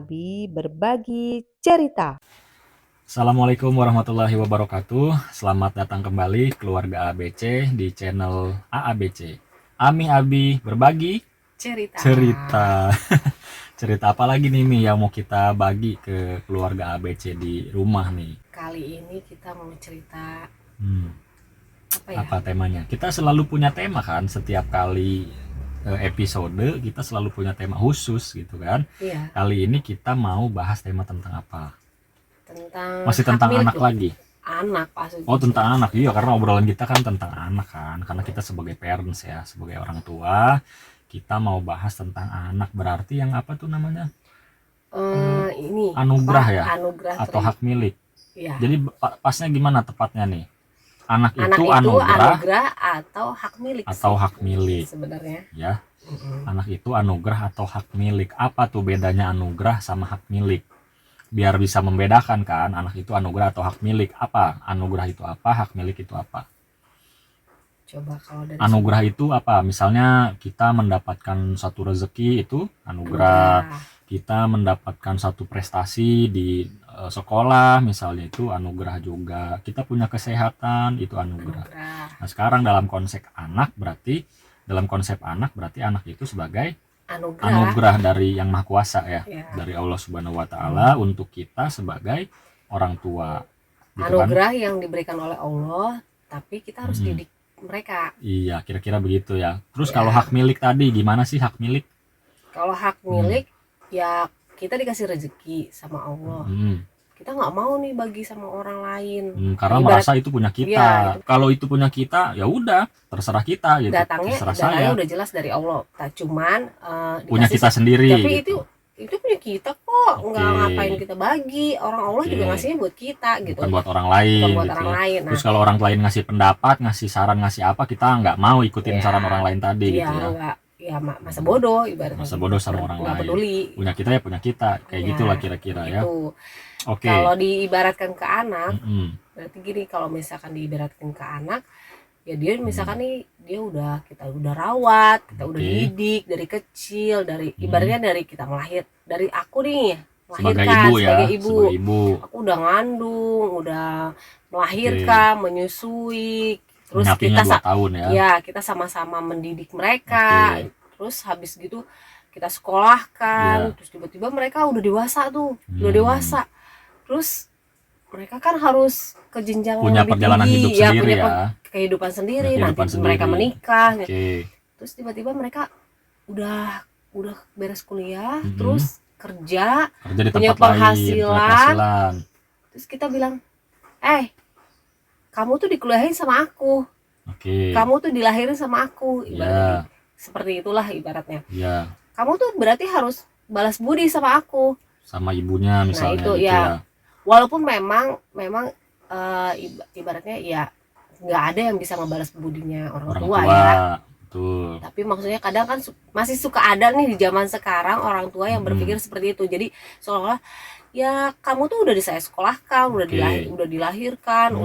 Abi berbagi cerita. Assalamualaikum warahmatullahi wabarakatuh. Selamat datang kembali keluarga ABC di channel AABC. Ami Abi berbagi cerita. Cerita apa lagi nih Mi yang mau kita bagi ke keluarga ABC di rumah nih? Kali ini kita mau cerita apa ya? Apa temanya? Kita selalu punya tema kan, setiap kali episode kita selalu punya tema khusus gitu kan. Iya, Kali ini kita mau bahas tema tentang apa? tentang Masih hak tentang milik anak loh. lagi. Anak pasti. Oh, tentang anak. Iya, karena obrolan kita kan tentang anak kan. Karena kita sebagai parents ya, sebagai orang tua, kita mau bahas tentang anak. Berarti yang apa tuh namanya? Ini Anugerah apa? ya? Anugerah Atau hak milik. Iya. Jadi pasnya gimana tepatnya nih? Anak Anak itu itu anugerah atau hak milik atau sih, hak milik sebenarnya. ya. Anak itu anugerah atau hak milik. Apa tuh bedanya anugerah sama hak milik? Biar bisa membedakan kan, anak itu anugerah atau hak milik. Apa? Anugerah itu apa? Hak milik itu apa? Coba kalau dari Anugerah itu apa? Misalnya kita mendapatkan satu rezeki itu anugerah. Kita mendapatkan satu prestasi di sekolah misalnya itu anugerah juga. Kita punya kesehatan itu anugerah. Nah, sekarang dalam konsep anak berarti anak itu sebagai anugerah dari Yang Maha Kuasa ya. Dari Allah Subhanahu wa taala untuk kita sebagai orang tua. Gitu kan? Anugerah yang diberikan oleh Allah, tapi kita harus didik mereka. Iya, kira-kira begitu ya. Terus kalau hak milik tadi gimana sih hak milik? Kalau hak milik ya kita dikasih rezeki sama Allah. Kita nggak mau nih bagi sama orang lain. Karena merasa itu punya kita. Iya, kalau itu punya kita, ya udah terserah kita gitu. Datangnya udah jelas dari Allah. Cuman punya kita sendiri. Tapi gitu. itu punya kita kok. Nggak ngapain kita bagi. Orang Allah juga ngasihnya buat kita gitu. Bukan buat orang lain. Bukan buat gitu orang ya. lain. Terus kalau orang lain ngasih pendapat, ngasih saran, ngasih apa, kita nggak mau ikutin saran orang lain tadi gitu ya. Enggak. Ya masa bodoh ibaratnya. Masa bodoh sama orang lain. Peduli. Punya kita ya punya kita. Kayak gitulah kira-kira ya. Oke. Kalau diibaratkan ke anak, berarti gini, kalau misalkan diibaratkan ke anak, ya dia misalkan nih kita udah rawat, kita udah didik dari kecil, dari ibaratnya dari kita dari aku nih melahirkan sebagai ibu. Aku udah ngandung, udah melahirkan, menyusui, terus kita 2 tahun ya. Ya, kita sama-sama mendidik mereka. Terus habis gitu kita sekolahkan, terus tiba-tiba mereka udah dewasa tuh, terus mereka kan harus ke jenjang punya lebih perjalanan tinggi, hidup sendiri punya ya. kehidupan sendiri, nanti mereka menikah. Terus tiba-tiba mereka udah beres kuliah, terus kerja di punya tempat penghasilan. Terus kita bilang, kamu tuh dikuliahin sama aku, kamu tuh dilahirin sama aku, ibaratnya seperti itulah ibaratnya. Kamu tuh berarti harus balas budi sama aku, sama ibunya misalnya. Nah itu gitu ya. Walaupun memang ibaratnya ya nggak ada yang bisa membalas budinya orang tua ya. Betul. Tapi maksudnya kadang kan masih suka ada nih di zaman sekarang orang tua yang berpikir seperti itu. Jadi seolah-olah ya kamu tuh udah saya sekolahkan, udah dilahirkan,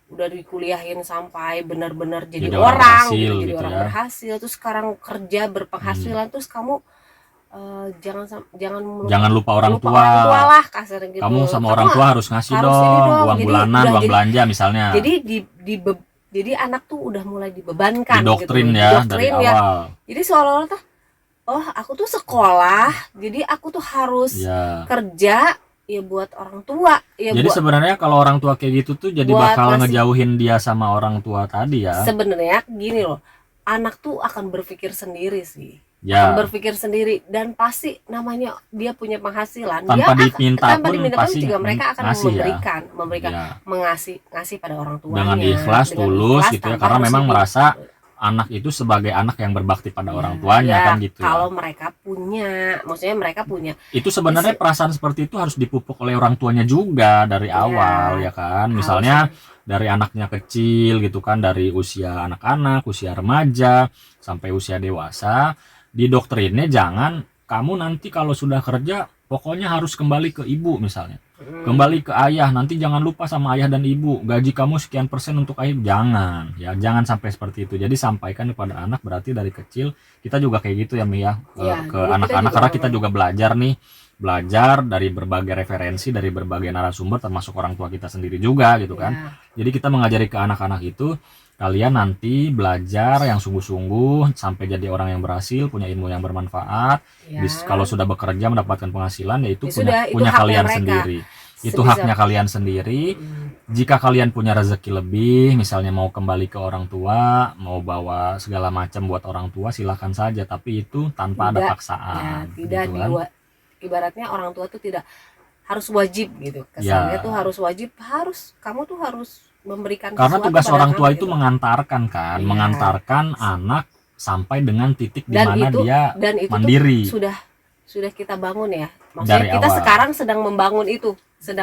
udah dikuliahin sampai benar-benar jadi orang gitu, jadi orang berhasil. Terus sekarang kerja berpenghasilan, terus kamu jangan lupa orang tua lah, kasar gitu. Kamu sama orang tua harus ngasih dong uang bulanan, uang belanja misalnya. Jadi anak tuh udah mulai dibebankan didoktrin gitu. Ya dari awal. Jadi seolah-olah tuh aku tuh sekolah, jadi aku tuh harus kerja ya buat orang tua ya. Jadi sebenarnya kalau orang tua kayak gitu tuh jadi bakal ngejauhin dia sama orang tua tadi ya. Sebenarnya gini loh, anak tuh akan berpikir sendiri sih. Akan berpikir sendiri, dan pasti namanya dia punya penghasilan, tanpa diminta pun pasti juga mereka akan memberikan ngasih pada orang tuanya dengan ikhlas, tulus gitu ya, karena memang merasa anak itu sebagai anak yang berbakti pada orang tuanya kan gitu. Kalau mereka punya, maksudnya mereka punya. Itu sebenarnya perasaan seperti itu harus dipupuk oleh orang tuanya juga dari awal ya kan. Misalnya dari anaknya kecil gitu kan, dari usia anak-anak, usia remaja sampai usia dewasa, didoktrinnya jangan kamu nanti kalau sudah kerja pokoknya harus kembali ke ibu misalnya, kembali ke ayah, nanti jangan lupa sama ayah dan ibu, gaji kamu sekian persen untuk ayah. Jangan sampai seperti itu. Jadi sampaikan kepada anak, berarti dari kecil kita juga kayak gitu ya Mi ya, ke anak-anak, karena kita juga belajar nih belajar dari berbagai referensi, dari berbagai narasumber, termasuk orang tua kita sendiri juga gitu kan. Jadi kita mengajari ke anak-anak itu, kalian nanti belajar yang sungguh-sungguh sampai jadi orang yang berhasil, punya ilmu yang bermanfaat. Kalau sudah bekerja mendapatkan penghasilan, yaitu punya kalian sendiri. Itu haknya kalian sendiri. Jika kalian punya rezeki lebih, misalnya mau kembali ke orang tua, mau bawa segala macam buat orang tua, silahkan saja, tapi itu tanpa ada paksaan. Tidak gitu kan. Ibaratnya orang tua tuh tidak harus wajib gitu. Kesannya tuh harus wajib, kamu tuh harus memberikan karena sesuatu tugas orang tua itu gitu. mengantarkan kan, mengantarkan anak sampai dengan titik di mana dia dan itu mandiri. Sudah kita bangun ya. Maksudnya dari kita awal. Sekarang sedang membangun itu,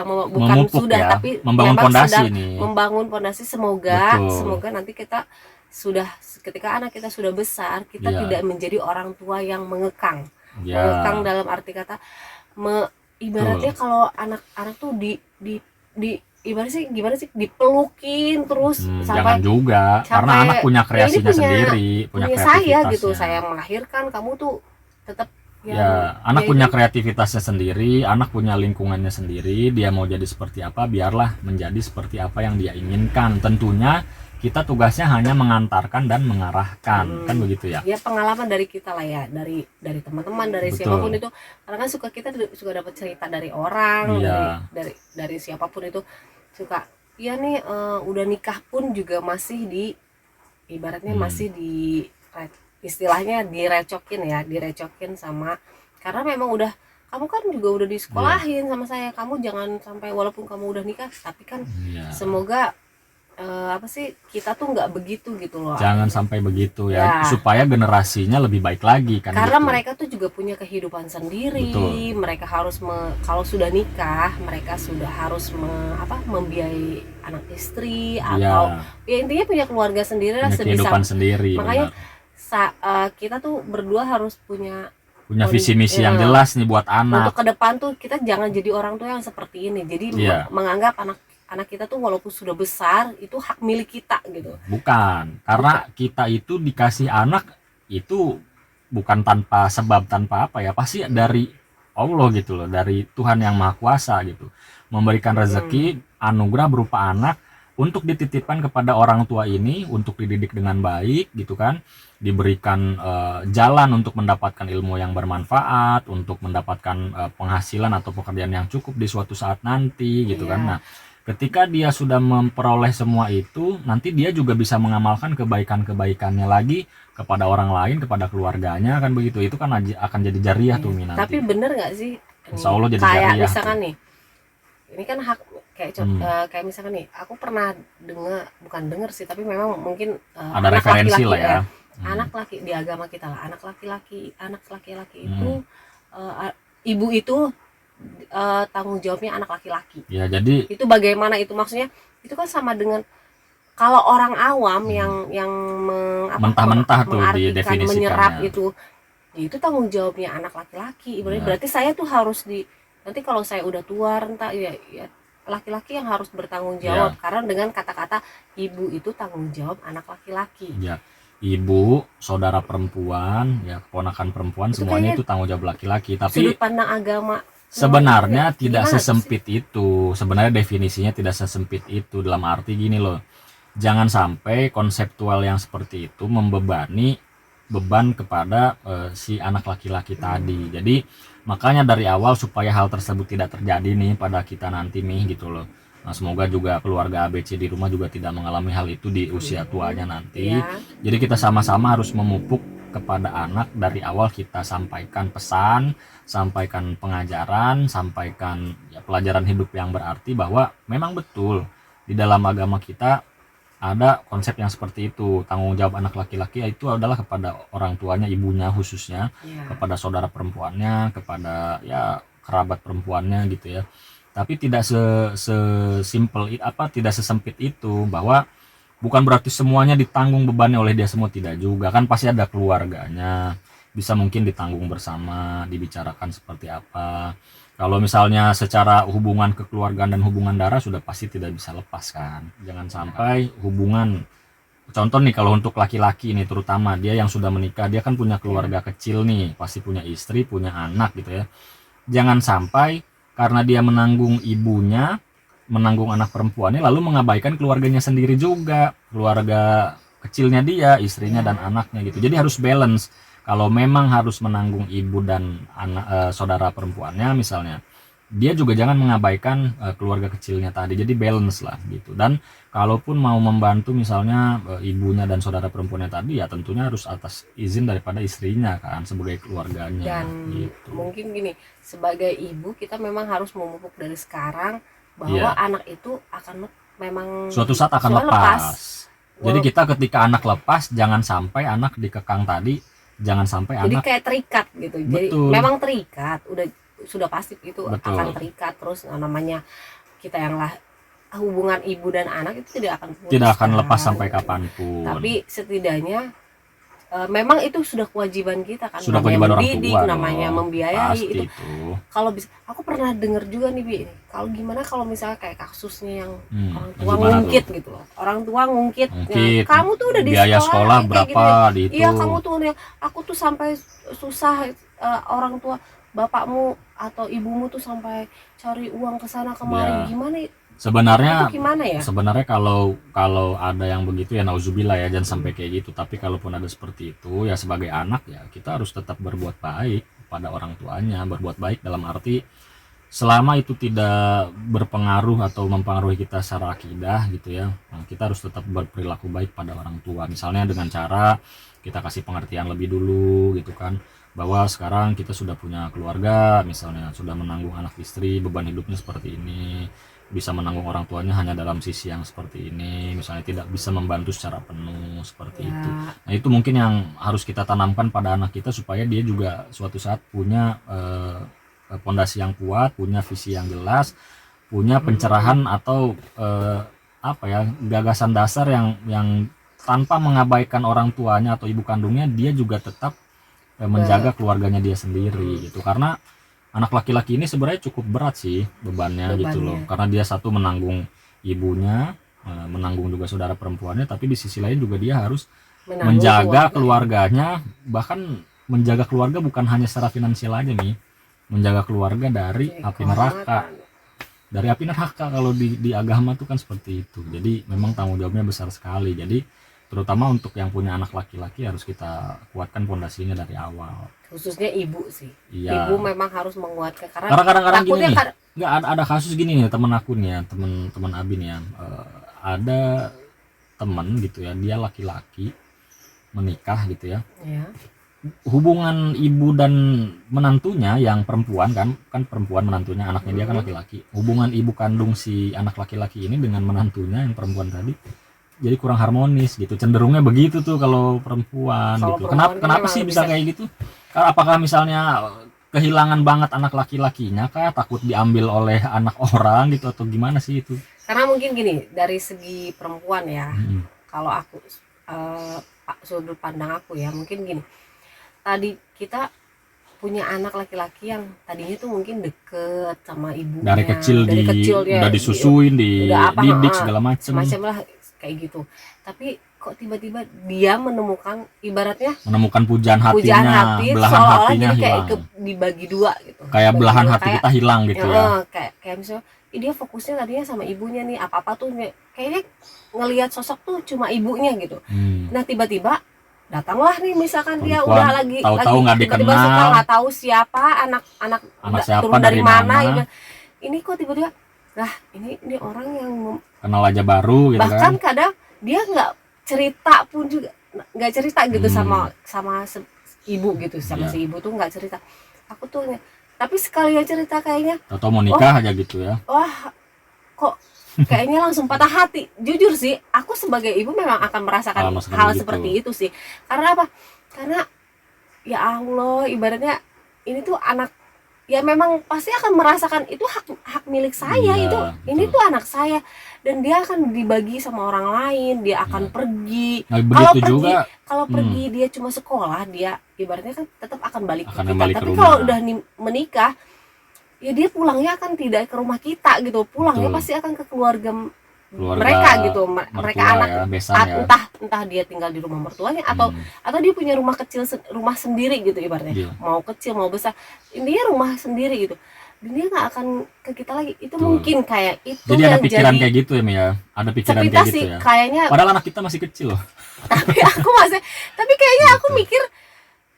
bukan sudah ya, tapi membangun fondasi nih. Membangun fondasi, semoga nanti kita ketika anak kita sudah besar, kita tidak menjadi orang tua yang mengekang. Mengekang dalam arti kata ibaratnya kalau anak-anak tuh di ibaratnya gimana sih, dipelukin terus sampai jangan juga karena anak punya kreasinya sendiri, punya saya gitu, saya melahirkan, kamu tuh tetap anak punya kreativitasnya sendiri, anak punya lingkungannya sendiri, dia mau jadi seperti apa, biarlah menjadi seperti apa yang dia inginkan. Tentunya kita tugasnya hanya mengantarkan dan mengarahkan, kan begitu ya? Ya pengalaman dari kita lah ya, dari teman-teman, dari siapapun itu. Karena kan kita suka dapat cerita dari orang, dari siapapun itu, suka ya nih udah nikah pun juga masih ibaratnya masih istilahnya direcokin sama, karena memang kamu kan juga udah disekolahin sama saya, kamu jangan sampai walaupun kamu udah nikah, tapi kan semoga kita tuh nggak begitu gitu loh, jangan sampai begitu ya, supaya generasinya lebih baik lagi kan, karena gitu. Mereka tuh juga punya kehidupan sendiri. Betul. Mereka harus kalau sudah nikah, mereka sudah harus membiayai anak istri atau ya intinya punya keluarga sendiri lah, kehidupan sendiri. Makanya kita tuh berdua harus punya visi misi yang jelas nih buat anak. Untuk ke depan tuh kita jangan jadi orang tua yang seperti ini. Jadi menganggap anak kita tuh walaupun sudah besar itu hak milik kita gitu. Bukan, karena kita itu dikasih anak itu bukan tanpa sebab, tanpa apa ya, pasti dari Allah gitu loh, dari Tuhan yang Maha Kuasa gitu, memberikan rezeki anugerah berupa anak untuk dititipkan kepada orang tua ini, untuk dididik dengan baik gitu kan, diberikan jalan untuk mendapatkan ilmu yang bermanfaat, untuk mendapatkan penghasilan atau pekerjaan yang cukup di suatu saat nanti gitu kan. Nah, ketika dia sudah memperoleh semua itu, nanti dia juga bisa mengamalkan kebaikan-kebaikannya lagi kepada orang lain, kepada keluarganya, kan begitu. Itu kan akan jadi jariah tuh nanti. Tapi bener nggak sih? Insya Allah jadi kayak jariah. Misalkan nih, ini kan hak kayak misalkan nih, aku pernah bukan dengar sih, tapi memang mungkin ada referensi lah ya. Anak laki di agama kita lah, anak laki-laki itu ibu itu tanggung jawabnya anak laki-laki. Ya, jadi itu bagaimana itu maksudnya? Itu kan sama dengan kalau orang awam yang mentah-mentah tuh didefinisikannya, menyerap itu tanggung jawabnya anak laki-laki. Berarti saya tuh harus nanti kalau saya udah tua renta ya laki-laki yang harus bertanggung jawab, karena dengan kata-kata ibu itu tanggung jawab anak laki-laki. Ya. Ibu, saudara perempuan, ya keponakan perempuan, itu semuanya itu tanggung jawab laki-laki. Tapi sudut pandang agama sebenarnya tidak sesempit itu. Sebenarnya definisinya tidak sesempit itu, dalam arti gini loh. Jangan sampai konseptual yang seperti itu membebani beban kepada si anak laki-laki tadi. Jadi makanya dari awal supaya hal tersebut tidak terjadi nih pada kita nanti nih gitu loh. Nah, semoga juga keluarga ABC di rumah juga tidak mengalami hal itu di usia tuanya nanti. Jadi kita sama-sama harus memupuk kepada anak dari awal, kita sampaikan pesan, sampaikan pengajaran, sampaikan pelajaran hidup yang berarti, bahwa memang betul di dalam agama kita ada konsep yang seperti itu. Tanggung jawab anak laki-laki itu adalah kepada orang tuanya, ibunya khususnya, kepada saudara perempuannya, kepada kerabat perempuannya gitu ya. Tapi tidak sesimpel tidak sesempit itu, bahwa bukan berarti semuanya ditanggung bebannya oleh dia semua, tidak juga kan, pasti ada keluarganya, bisa mungkin ditanggung bersama, dibicarakan seperti apa. Kalau misalnya secara hubungan kekeluargaan dan hubungan darah sudah pasti tidak bisa lepas kan. Jangan sampai hubungan, contoh nih kalau untuk laki-laki ini terutama, dia yang sudah menikah, dia kan punya keluarga kecil nih, pasti punya istri, punya anak gitu ya. jangan sampai karena dia menanggung ibunya, menanggung anak perempuannya, lalu mengabaikan keluarganya sendiri juga, keluarga kecilnya dia, istrinya dan anaknya gitu. Jadi harus balance. Kalau memang harus menanggung ibu dan anak, saudara perempuannya misalnya, dia juga jangan mengabaikan keluarga kecilnya tadi. Jadi balance lah gitu. Dan kalaupun mau membantu misalnya ibunya dan saudara perempuannya tadi, ya tentunya harus atas izin daripada istrinya kan, sebagai keluarganya Dan gitu. mungkin gini, sebagai ibu kita memang harus memupuk dari sekarang bahwa Iya. anak itu akan memang Suatu saat akan suatu lepas. Jadi Walau- kita ketika anak lepas, jangan sampai anak dikekang tadi, jangan sampai jadi anak kayak terikat gitu. Jadi betul. memang terikat, sudah pasti itu Betul. akan terikat terus. Namanya kita yang lah hubungan ibu dan anak itu tidak akan putus, Tidak akan kan. lepas sampai kapanpun. Tapi setidaknya memang itu sudah kewajiban kita kan, Sudah namanya kewajiban orang mendidik, tua namanya dong. membiayai Pasti itu. itu. Kalau bisa, aku pernah dengar juga nih Bi, kalau gimana kalau misalnya kayak kasusnya yang orang tua Gimana ngungkit tuh? gitu loh, orang tua ngungkit, Ngungkit. kamu tuh udah di Biaya sekolah kayak berapa gini. di itu. Iya kamu tuh aku tuh sampai susah, orang tua bapakmu atau ibumu tuh sampai cari uang ke sana kemari, Ya. gimana Sebenarnya itu gimana ya? Sebenarnya kalau ada yang begitu ya nauzubillah ya, jangan sampai kayak gitu. Tapi kalaupun ada seperti itu ya, sebagai anak ya kita harus tetap berbuat baik pada orang tuanya. Berbuat baik dalam arti selama itu tidak berpengaruh atau mempengaruhi kita secara akidah gitu ya, nah, kita harus tetap berperilaku baik pada orang tua. Misalnya dengan cara kita kasih pengertian lebih dulu gitu kan, bahwa sekarang kita sudah punya keluarga, misalnya sudah menanggung anak istri, beban hidupnya seperti ini, bisa menanggung orang tuanya hanya dalam sisi yang seperti ini, misalnya tidak bisa membantu secara penuh seperti itu. Ya, Nah itu mungkin yang harus kita tanamkan pada anak kita supaya dia juga suatu saat punya pondasi yang kuat, punya visi yang jelas, punya pencerahan atau apa ya, gagasan dasar yang tanpa mengabaikan orang tuanya atau ibu kandungnya, dia juga tetap menjaga keluarganya dia sendiri gitu. Karena anak laki-laki ini sebenarnya cukup berat sih bebannya gitu loh, karena dia satu menanggung ibunya, menanggung juga saudara perempuannya, tapi di sisi lain juga dia harus menjaga keluarganya, bahkan menjaga keluarga bukan hanya secara finansial aja nih, menjaga keluarga dari api neraka. Dari api neraka kalau di agama tuh kan seperti itu. Jadi memang tanggung jawabnya besar sekali. Jadi terutama untuk yang punya anak laki-laki harus kita kuatkan pondasinya dari awal. Khususnya ibu sih. Iya. Ibu memang harus menguatkan karena kadang-kadang gini nih. kan, Nggak ada kasus gini nih, temen aku nih ya, temen Abi nih ya. Ada temen gitu ya, dia laki-laki menikah gitu ya. ya. Hubungan ibu dan menantunya yang perempuan kan perempuan menantunya, anaknya dia kan laki-laki. Hubungan ibu kandung si anak laki-laki ini dengan menantunya yang perempuan tadi jadi kurang harmonis gitu, cenderungnya begitu tuh kalau perempuan gitu. Kenapa sih bisa kayak gitu? Apakah misalnya kehilangan banget anak laki-lakinya kah, takut diambil oleh anak orang gitu, atau gimana sih itu? Karena mungkin gini, dari segi perempuan ya, kalau aku sudut pandang aku ya, mungkin gini, tadi kita punya anak laki-laki yang tadinya tuh mungkin deket sama ibunya dari kecil dia udah disusuin, dididik segala macam lah kayak gitu. Tapi kok tiba-tiba dia menemukan pujaan hatinya, belahan hatinya hilang, kayak dibagi dua gitu, kayak belahan hati kita hilang gitu ya. Kayak misalnya dia fokusnya tadinya sama ibunya nih, apa-apa tuh kayaknya ngelihat sosok tuh cuma ibunya gitu. Nah tiba-tiba datanglah nih misalkan dia udah lagi nggak dikenal, suka, nggak tahu siapa anak siapa turun dari mana. Ini kok tiba-tiba lah ini orang yang kenal aja baru gitu, bahkan kadang dia nggak cerita pun juga, nggak cerita gitu sama ibu gitu, sama si ibu tuh nggak cerita. Aku tuh tapi sekali yang cerita kayaknya atau mau nikah aja gitu ya, wah kok kayaknya langsung patah hati. Jujur sih, aku sebagai ibu memang akan merasakan hal gitu. Seperti itu sih. Karena apa? Karena ya Allah, ibaratnya ini tuh anak, ya memang pasti akan merasakan itu hak milik saya, itu ini tuh anak saya, dan dia akan dibagi sama orang lain, dia akan pergi. Kalau pergi dia cuma sekolah, dia ibaratnya kan tetap akan balik ke kita. Tapi kalau udah menikah, ya dia pulangnya akan tidak ke rumah kita gitu, pulangnya pasti akan ke keluarga Keluarga mereka gitu, mereka mertua anak ya, besan ya. entah dia tinggal di rumah mertuanya atau dia punya rumah kecil, rumah sendiri gitu ibaratnya. Iya. Mau kecil mau besar, intinya rumah sendiri gitu. Dan dia nggak akan ke kita lagi. Itu Betul. mungkin kayak itu Jadi ada yang pikiran jadi kayak gitu ya, Mi ya. Ada pikiran sepintas kayak gitu sih ya. kayaknya. Padahal anak kita masih kecil loh. Tapi kayaknya aku Gitu. mikir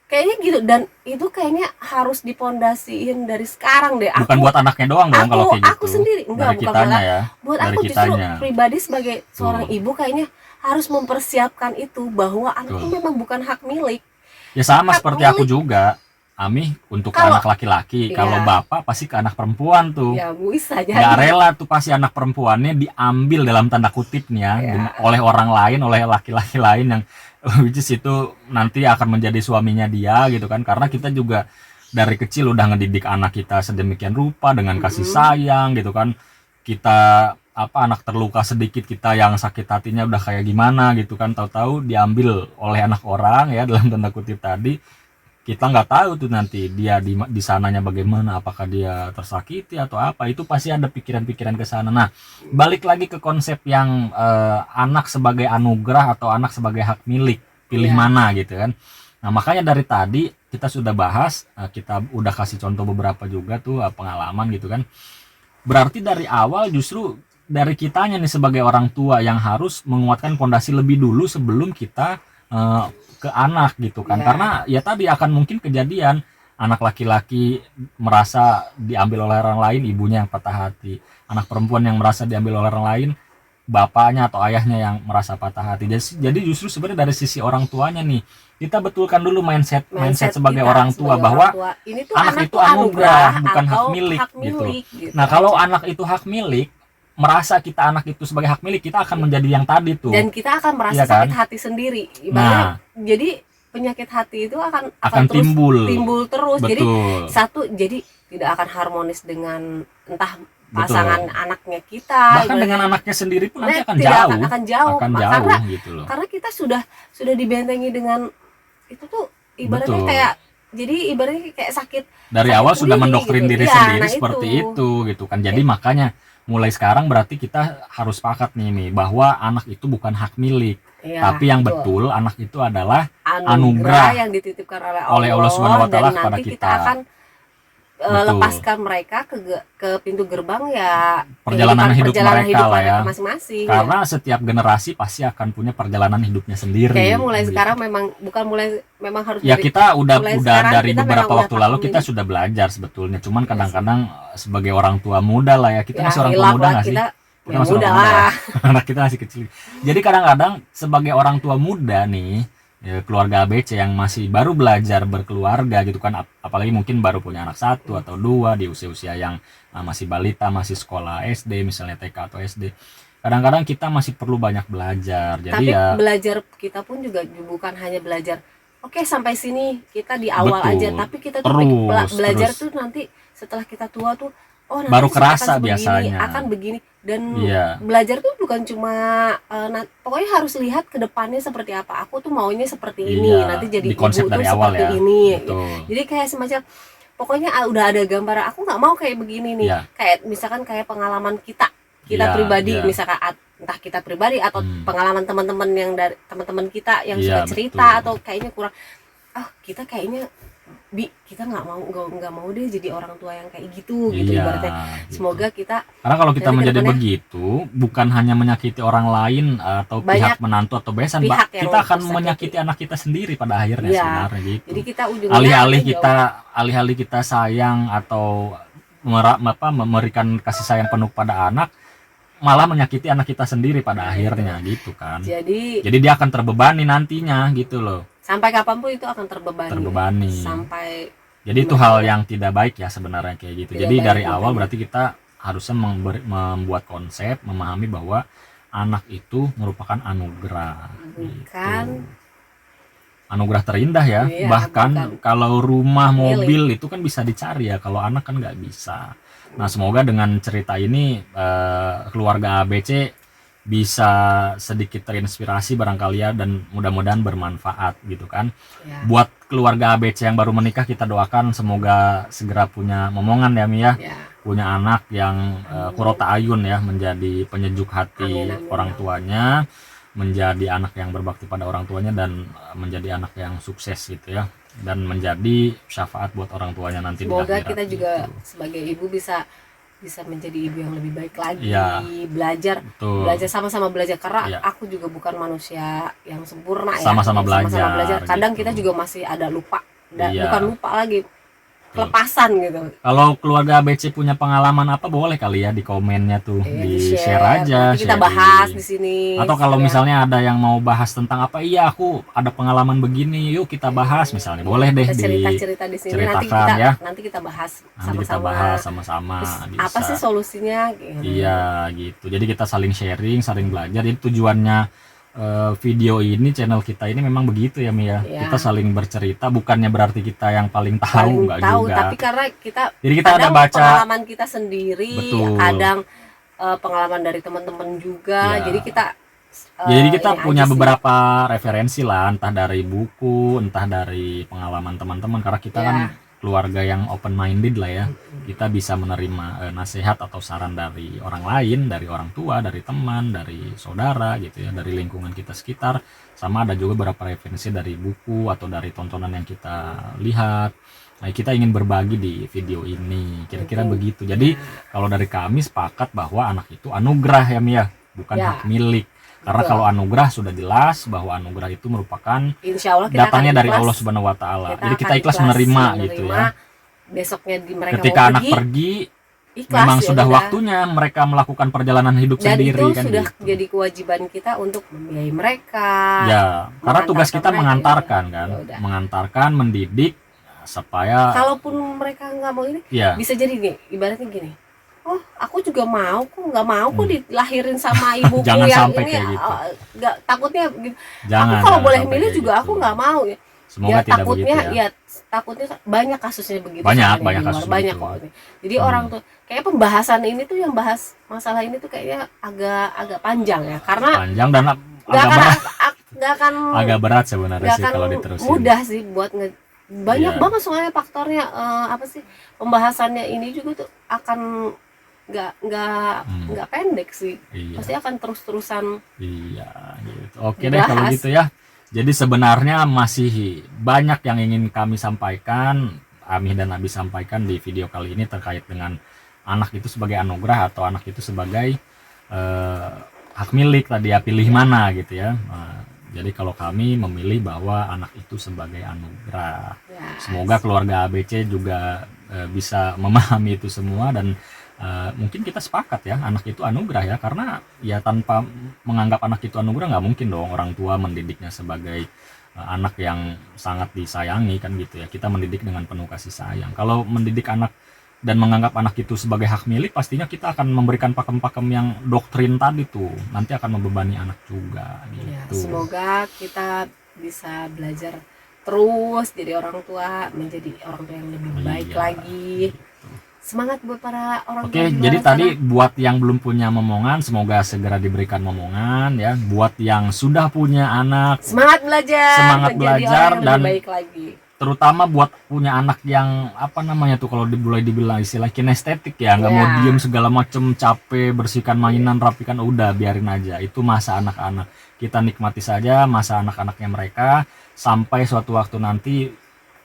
kayaknya gitu, dan itu kayaknya harus dipondasiin dari sekarang deh. Bukan buat anaknya doang dong kalau kayak gitu. Aku sendiri enggak, dari bukan kitanya ya. buat Dari aku justru kitanya. pribadi sebagai seorang Tuh. ibu kayaknya harus mempersiapkan itu, bahwa anak itu Betul. memang bukan hak milik. Ya sama Hak seperti aku milik. juga. Ami untuk Kalau- anak laki-laki, Iya. kalau bapak pasti ke anak perempuan tuh. Ya bisa Nggak jadi. rela tuh pasti anak perempuannya diambil dalam tanda kutip nih ya, Iya. oleh orang lain, oleh laki-laki lain yang which is itu nanti akan menjadi suaminya dia gitu kan. Karena kita juga dari kecil udah ngedidik anak kita sedemikian rupa dengan kasih sayang gitu kan. Kita anak terluka sedikit kita yang sakit hatinya udah kayak gimana gitu kan, tahu-tahu diambil oleh anak orang ya dalam tanda kutip tadi. Kita nggak tahu tuh nanti dia di sananya bagaimana, apakah dia tersakiti atau apa, itu pasti ada pikiran-pikiran ke sana. Nah, balik lagi ke konsep yang anak sebagai anugerah atau anak sebagai hak milik, pilih Iya. mana gitu kan. Nah, makanya dari tadi kita sudah bahas, kita udah kasih contoh beberapa juga tuh pengalaman gitu kan. Berarti dari awal justru dari kitanya nih sebagai orang tua yang harus menguatkan fondasi lebih dulu sebelum kita ke anak gitu kan. Iya. Karena ya tadi akan mungkin kejadian anak laki-laki merasa diambil oleh orang lain, ibunya yang patah hati. Anak perempuan yang merasa diambil oleh orang lain, bapaknya atau ayahnya yang merasa patah hati. Jadi justru sebenarnya dari sisi orang tuanya nih, kita betulkan dulu mindset sebagai kita orang tua sebagai bahwa orang tua. Ini tuh anak anak itu tuh anugerah, bukan hak atau milik, gitu. gitu. Nah, kalau anak itu hak milik, merasa kita anak itu sebagai hak milik, kita akan menjadi yang tadi tuh. Dan kita akan merasa Iya kan? sakit hati sendiri. Ibaratnya, jadi penyakit hati itu akan terus timbul terus. Betul. Jadi satu, jadi tidak akan harmonis dengan entah pasangan anaknya kita. Bahkan dengan anaknya sendiri pun nanti akan tidak jauh. akan jauh. Akan Karena, jauh gitu loh. karena kita sudah dibentengi dengan itu tuh ibaratnya Betul. kayak, jadi ibaratnya kayak sakit. Dari sakit awal sudah sendiri mendoktrin gitu. diri Iya, sendiri nah seperti itu gitu kan. Jadi makanya mulai sekarang berarti kita harus sepakat nih bahwa anak itu bukan hak milik. Iya, Tapi yang betul anak itu adalah anugerah yang dititipkan oleh Allah Subhanahu wa Ta'ala dan kepada nanti kita. kita akan Betul. lepaskan mereka ke pintu gerbang ya, Perjalanan hidup mereka lah ya. masing-masing. Karena setiap generasi pasti akan punya perjalanan hidupnya sendiri. Kayaknya mulai gitu. sekarang memang harus Ya kita udah mulai sekarang dari kita beberapa memang waktu udah lalu tahu kita ini. sudah belajar sebetulnya. Cuman kadang-kadang sebagai orang tua muda lah ya, kita masih orang tua hilaf muda lah, nggak sih? kita masih muda orang muda lah. ya. Anak kita masih kecil. Jadi kadang-kadang sebagai orang tua muda nih, ya, keluarga ABC yang masih baru belajar berkeluarga gitu kan, apalagi mungkin baru punya anak 1 atau 2 di usia-usia yang masih balita, masih sekolah SD misalnya, TK atau SD. Kadang-kadang kita masih perlu banyak belajar. Jadi Tapi ya belajar kita pun juga bukan hanya belajar oke sampai sini kita di awal Betul. aja, tapi kita tuh belajar tuh nanti setelah kita tua tuh nanti baru akan kerasa begini, biasanya. akan begini, dan Iya. belajar tuh bukan cuma pokoknya harus lihat ke depannya seperti apa. Aku tuh maunya seperti ini, Iya, nanti jadi di konsep ibu dari tuh awal seperti ya. ini. Betul. Jadi kayak semacam pokoknya udah ada gambaran, aku nggak mau kayak begini nih. Iya. Kayak misalkan kayak pengalaman kita Iya, pribadi, iya. misalkan entah kita pribadi atau pengalaman teman-teman yang dari teman-teman kita yang Iya, sudah cerita, betul. atau kayaknya kurang, kita kayaknya kita nggak mau deh jadi orang tua yang kayak gitu gitu Iya, ibaratnya. gitu. Semoga kita Karena kalau kita Jadi menjadi kedepannya begitu, bukan hanya menyakiti orang lain atau Banyak pihak menantu atau besan, pihak yang kita akan tersakiti. menyakiti anak kita sendiri pada akhirnya Iya. sebenarnya gitu. jadi kita ujungnya Alih-alih kita sayang atau memberikan kasih sayang penuh pada anak, malah menyakiti anak kita sendiri pada akhirnya gitu kan. jadi Jadi dia akan terbebani nantinya gitu loh. sampai kapanpun itu akan terbebani. Sampai Jadi itu hal yang tidak baik ya sebenarnya kayak gitu. Tidak Jadi baik, dari awal makanya. berarti kita harusnya membuat konsep, memahami bahwa anak itu merupakan anugerah. bukan Gitu. Anugerah terindah ya. Iya, Bahkan bukan kalau rumah, milik. mobil itu kan bisa dicari ya. Kalau anak kan nggak bisa. Nah semoga dengan cerita ini keluarga ABC bisa sedikit terinspirasi barangkali ya, dan mudah-mudahan bermanfaat gitu kan. ya. Buat keluarga ABC yang baru menikah, kita doakan semoga segera punya momongan ya Mi ya. Ya. punya anak yang qurrata ayun ya, menjadi penyejuk hati Amin, amin. orang tuanya, menjadi anak yang berbakti pada orang tuanya, dan menjadi anak yang sukses gitu ya, dan menjadi syafaat buat orang tuanya nanti di Semoga akhirat kita juga gitu. sebagai ibu bisa menjadi ibu yang lebih baik lagi. Iya. Belajar Betul. sama-sama belajar, karena Iya. aku juga bukan manusia yang sempurna ya. Sama-sama belajar, Kadang gitu. kita juga masih ada lupa, Iya. bukan lupa lagi, kelepasan gitu. Kalau keluarga ABC punya pengalaman apa, boleh kali ya di komennya tuh, Iya, di share aja. Nanti kita sharing. bahas di sini. Atau kalau Ya. misalnya ada yang mau bahas tentang apa, iya aku ada pengalaman begini, yuk kita bahas misalnya, boleh deh Kita cerita-cerita di sini, nanti ceritakan kita ya. nanti kita bahas Nanti kita sama-sama. bahas sama-sama. Terus Bisa. apa sih solusinya? Gitu. Iya gitu. Jadi kita saling sharing, saling belajar. Jadi tujuannya video ini, channel kita ini memang begitu ya Mia. Iya. Kita saling bercerita, bukannya berarti kita yang paling tahu, Paling enggak tahu, juga. tapi karena kita Jadi kita ada kadang baca. pengalaman kita sendiri, Betul. kadang pengalaman dari teman-teman juga. Ya. Jadi kita Jadi kita ini punya aja sih. beberapa referensi lah, entah dari buku, entah dari pengalaman teman-teman, karena kita Ya. kan keluarga yang open minded lah ya. Kita bisa menerima nasihat atau saran dari orang lain, dari orang tua, dari teman, dari saudara gitu ya, dari lingkungan kita sekitar. Sama ada juga beberapa referensi dari buku atau dari tontonan yang kita lihat. Nah, kita ingin berbagi di video ini, kira-kira Mungkin. begitu. Jadi kalau dari kami sepakat bahwa anak itu anugerah ya Mia, bukan Ya. hak milik. Karena Betul. kalau anugerah sudah jelas bahwa anugerah itu merupakan Insya Allah kita datangnya akan dari ikhlas. Allah Subhanahu wa taala. Jadi akan kita ikhlas menerima gitu ya. Besoknya mereka Ketika mau anak pergi, pergi, ikhlas memang ya sudah udah. waktunya mereka melakukan perjalanan hidup Dan sendiri itu kan sudah gitu. jadi kewajiban kita untuk membiayai mereka. Ya, karena tugas kita mereka, mengantarkan kan, ya udah. mengantarkan, mendidik supaya Kalaupun mereka nggak mau ini, ya bisa jadi nih, ibaratnya gini. Oh, aku juga mau kok, nggak mau kok dilahirin sama ibuku Jangan yang sampai ini. kayak gitu. Nggak, takutnya gitu. jangan. Aku kalau jangan boleh sampai milih kayak juga gitu. aku nggak mau ya. Semoga Ya, tidak takutnya begitu ya. takutnya banyak kasusnya begitu. Banyak soalnya di luar. kasus banyak begitu. kok. Jadi orang tuh kayak pembahasan ini tuh, yang bahas masalah ini tuh kayaknya agak panjang ya, karena Panjang dan nggak agak akan berat, nggak akan agak berat sebenarnya nggak sih akan kalau diterusin. mudah sih buat banyak Iya. banget soalnya faktornya, apa sih, pembahasannya ini juga tuh akan nggak pendek sih, Iya. pasti akan terus-terusan. Iya, gitu. Oke deh Dibahas. kalau gitu ya. Jadi sebenarnya masih banyak yang ingin kami sampaikan, Ami dan Abi sampaikan di video kali ini terkait dengan anak itu sebagai anugerah atau anak itu sebagai hak milik tadi ya, pilih mana gitu ya. Jadi kalau kami memilih bahwa anak itu sebagai anugerah. Ya, Semoga keluarga ABC juga bisa memahami itu semua, dan mungkin kita sepakat ya, anak itu anugerah ya, karena ya tanpa menganggap anak itu anugerah nggak mungkin dong orang tua mendidiknya sebagai anak yang sangat disayangi kan gitu ya. Kita mendidik dengan penuh kasih sayang. Kalau mendidik anak dan menganggap anak itu sebagai hak milik, pastinya kita akan memberikan pakem-pakem yang doktrin tadi tuh, nanti akan membebani anak juga ya, gitu. semoga kita bisa belajar terus jadi orang tua, menjadi orang tua yang lebih baik Iya, lagi. Semangat buat para orang Oke, tua di jadi luar tadi sana. buat yang belum punya momongan, semoga segera diberikan momongan ya. Buat yang sudah punya anak, Semangat belajar, Semangat menjadi belajar orang yang dan lebih baik lagi. terutama buat punya anak yang apa namanya tuh, kalau boleh dibilang istilah kinestetik ya, nggak mau Ya. diem segala macem, capek bersihkan mainan, rapikan, udah biarin aja. Itu masa anak-anak, kita nikmati saja masa anak-anaknya mereka, sampai suatu waktu nanti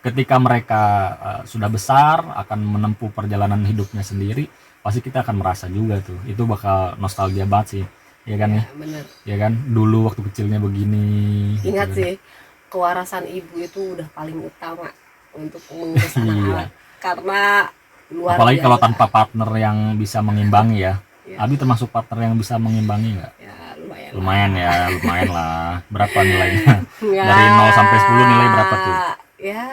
ketika mereka sudah besar, akan menempuh perjalanan hidupnya sendiri, pasti kita akan merasa juga tuh, itu bakal nostalgia banget sih ya kan Ya, ya, bener. ya kan, dulu waktu kecilnya begini Ingat gitu. sih, kewarasan ibu itu udah paling utama untuk mengurus Iya. anak-anak, karena luar Apalagi kalau biasa. tanpa partner yang bisa mengimbangi ya. Ya. Abi termasuk partner yang bisa mengimbangi nggak? Ya, lumayan. Lumayan ya, lumayan lah. Berapa nilainya? Ya, Dari 0 sampai 10 nilai berapa tuh? Ya,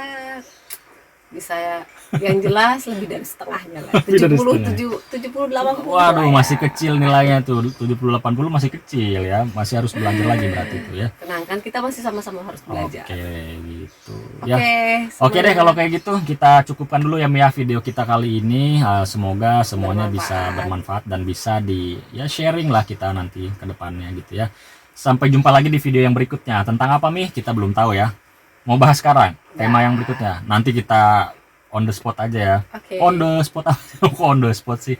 bisa yang jelas lebih dari setengahnya lah. Lebih dari 70 80 Waduh, lah ya. masih kecil nilainya tuh. 70-80 masih kecil ya. Masih harus belajar lagi berarti itu ya. Tenang, kan kita masih sama-sama harus belajar. Oke, gitu. Oke, Ya. Oke deh, kalau kayak gitu kita cukupkan dulu ya Mia video kita kali ini. Semoga semuanya bisa bermanfaat dan bisa ya sharing lah kita nanti ke depannya gitu ya. Sampai jumpa lagi di video yang berikutnya. Tentang apa Mi? Kita belum tahu ya. Mau bahas sekarang tema yang berikutnya. Nanti kita on the spot aja ya. Oke. On the spot kok on the spot sih.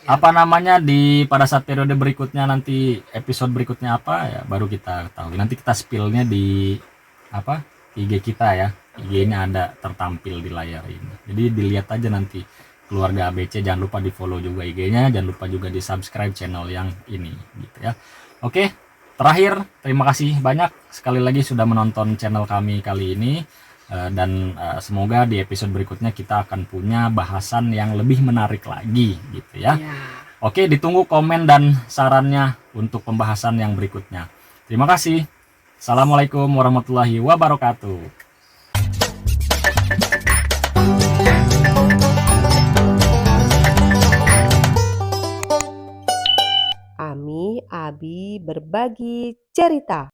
Apa namanya di pada saat periode berikutnya, nanti episode berikutnya apa ya baru kita tahu. Nanti kita spillnya di apa IG kita ya. IG-nya ada tertampil di layar ini. Jadi dilihat aja nanti keluarga ABC. Jangan lupa di follow juga IG-nya, jangan lupa juga di subscribe channel yang ini gitu ya. Oke, terakhir terima kasih banyak sekali lagi sudah menonton channel kami kali ini. Dan semoga di episode berikutnya kita akan punya bahasan yang lebih menarik lagi gitu ya. Oke, ditunggu komen dan sarannya untuk pembahasan yang berikutnya. Terima kasih. Assalamualaikum warahmatullahi wabarakatuh. Ami, Abi berbagi cerita.